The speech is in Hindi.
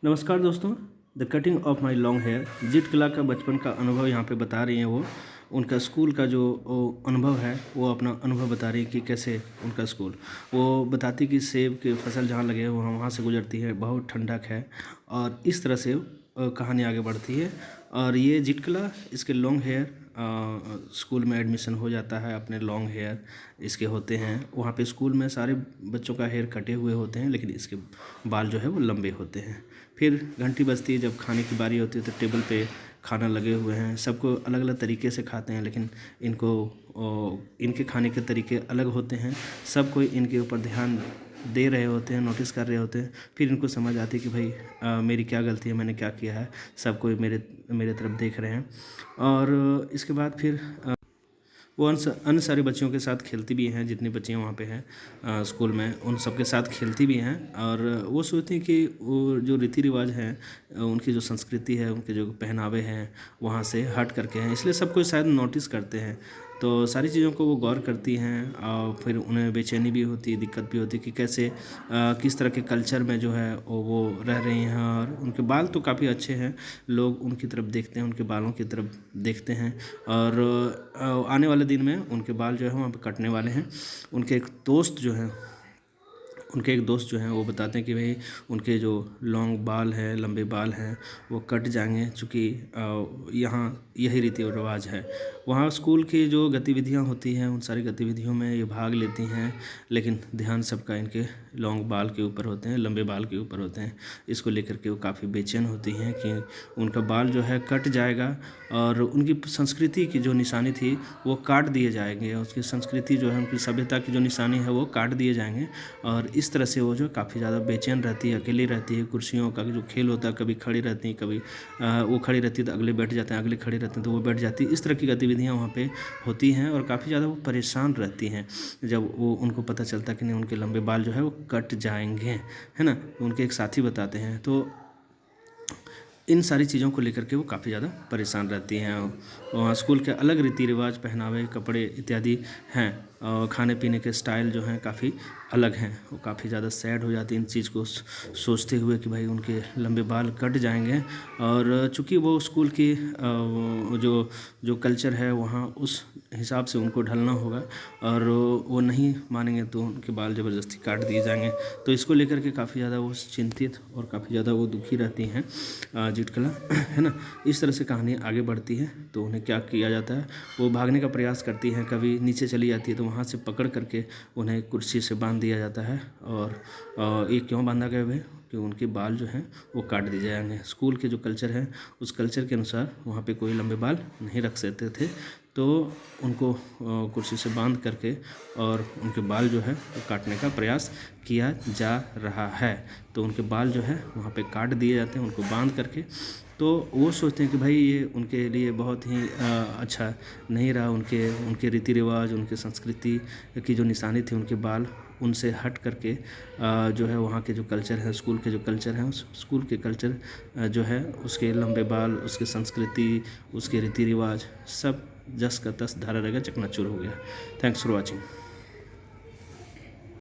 नमस्कार दोस्तों। The cutting of my long hair, जीत कला का बचपन का अनुभव यहाँ पे बता रही हैं। वो उनका स्कूल का जो अनुभव है, वो अपना अनुभव बता रही है कि कैसे उनका स्कूल। वो बताती कि सेब की फसल जहाँ लगे वहाँ से गुजरती है, बहुत ठंडक है, और इस तरह से कहानी आगे बढ़ती है। और ये जीत कला, इसके लॉन्ग हेयर, स्कूल में एडमिशन हो जाता है। अपने लॉन्ग हेयर इसके होते हैं। वहाँ पे स्कूल में सारे बच्चों का हेयर कटे हुए होते हैं, लेकिन इसके बाल जो है वो लंबे होते हैं। फिर घंटी बजती है, जब खाने की बारी होती है तो टेबल पे खाना लगे हुए हैं। सबको अलग अलग तरीके से खाते हैं, लेकिन इनके खाने के तरीके अलग होते हैं। सब कोई इनके ऊपर ध्यान दे रहे होते हैं, नोटिस कर रहे होते हैं। फिर इनको समझ आती है कि भाई मेरी क्या गलती है, मैंने क्या किया है। सब कोई मेरे तरफ देख रहे हैं। और इसके बाद फिर वो अन्य सारे बच्चों के साथ खेलती भी हैं। जितनी बच्चियाँ वहाँ पे हैं स्कूल में, उन सब के साथ खेलती भी हैं। और वो सोचती हैं कि वो जो रीति रिवाज हैं, उनकी जो संस्कृति है, उनके जो पहनावे हैं, वहाँ से हट करके हैं, इसलिए सब कोई शायद नोटिस करते हैं। तो सारी चीज़ों को वो गौर करती हैं। और फिर उन्हें बेचैनी भी होती है, दिक्कत भी होती है कि कैसे किस तरह के कल्चर में जो है वो रह रही हैं। और उनके बाल तो काफ़ी अच्छे हैं, लोग उनकी तरफ देखते हैं, उनके बालों की तरफ देखते हैं। और आने वाले दिन में उनके बाल जो है वहाँ पे कटने वाले हैं। उनके एक दोस्त जो हैं वो बताते हैं कि भाई उनके जो लॉन्ग बाल हैं, लंबे बाल हैं, वो कट जाएंगे, चूँकि यहाँ यही रीति और रिवाज है। वहाँ स्कूल की जो गतिविधियाँ होती हैं, उन सारी गतिविधियों में ये भाग लेती हैं, लेकिन ध्यान सबका इनके लॉन्ग बाल के ऊपर होते हैं, लंबे बाल के ऊपर होते हैं। इसको लेकर के वो काफ़ी बेचैन होती हैं कि उनका बाल जो है कट जाएगा और उनकी संस्कृति की जो निशानी थी वो काट दिए जाएंगे। उसकी संस्कृति जो है, उनकी सभ्यता की जो निशानी है, वो काट दिए जाएंगे। और इस तरह से वो जो काफ़ी ज़्यादा बेचैन रहती है, अकेली रहती है। कुर्सियों का जो खेल होता है, कभी खड़ी रहती हैं, कभी वो खड़ी रहती है तो अगले बैठ जाते हैं, अगले खड़े रहते हैं तो वो बैठ जाती है। इस तरह की गतिविधियाँ वहाँ पे होती हैं और काफ़ी ज़्यादा वो परेशान रहती हैं जब वो उनको पता चलता है कि नहीं, उनके लंबे बाल जो है वो कट जाएंगे, है ना। उनके एक साथी बताते हैं। तो इन सारी चीज़ों को लेकर के वो काफ़ी ज़्यादा परेशान रहती हैं। वहाँ स्कूल के अलग रीति रिवाज, पहनावे, कपड़े इत्यादि हैं। और खाने पीने के स्टाइल जो हैं काफ़ी अलग हैं। वो काफ़ी ज़्यादा सैड हो जाती है इन चीज़ को सोचते हुए कि भाई उनके लंबे बाल कट जाएंगे। और चूँकि वो स्कूल की जो कल्चर है, वहाँ उस हिसाब से उनको ढलना होगा, और वो नहीं मानेंगे तो उनके बाल ज़बरदस्ती काट दिए जाएंगे। तो इसको लेकर के काफ़ी ज़्यादा वो चिंतित और काफ़ी ज़्यादा वो दुखी रहती हैं जीत कला, है ना। इस तरह से कहानी आगे बढ़ती है। तो उन्हें क्या किया जाता है, वो भागने का प्रयास करती हैं। कभी नीचे चली जाती है तो वहाँ से पकड़ करके उन्हें कुर्सी से बांध दिया जाता है। और ये क्यों बांधा गया है कि उनके बाल जो हैं वो काट दिए जाएंगे। स्कूल के जो कल्चर है, उस कल्चर के अनुसार वहाँ पे कोई लंबे बाल नहीं रख सकते थे। तो उनको कुर्सी से बांध करके और उनके बाल जो है वो काटने का प्रयास किया जा रहा है। तो उनके बाल जो है वहाँ पे काट दिए जाते हैं, उनको बांध करके। तो वो सोचते हैं कि भाई ये उनके लिए बहुत ही अच्छा नहीं रहा। उनके रीति रिवाज, उनके संस्कृति की जो निशानी थी, उनके बाल, उनसे हट करके जो है वहाँ के जो कल्चर है, स्कूल के जो कल्चर हैं, उस स्कूल के कल्चर जो है, उसके लंबे बाल, उसकी संस्कृति, उसके रीति रिवाज सब जस का तस धारा रहेगा, चकनाचूर हो गया। Thanks for watching.